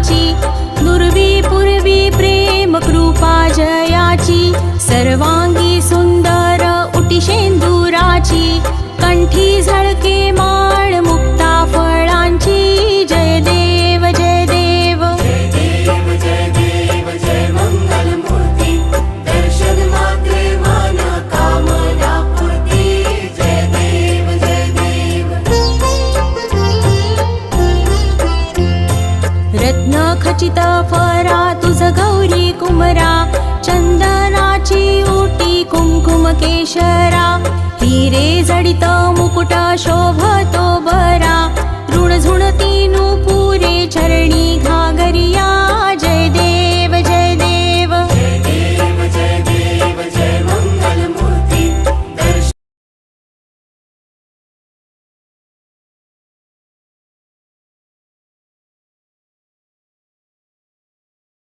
फळाची, दुर्वी पूर्वी प्रेम कृपा जयाची, सर्वांगी सुंदर उटी शेंदुराची, कंठी झळके माळ मुक्ता फळांची, जय देव जय देव जय देव जय देव जय मंगल मूर्ती, दर्शन मात्रे मन कामना पूर्ती, जय देव जय देव। रत्न खचित फरा तुझ गौरी कुमरा, चंदनाची ओटी कुंकुम केशरा, हिरे जडित मुकुट शोभतो बरा, ऋण झुणती नुपुरे चरणी घागरिया,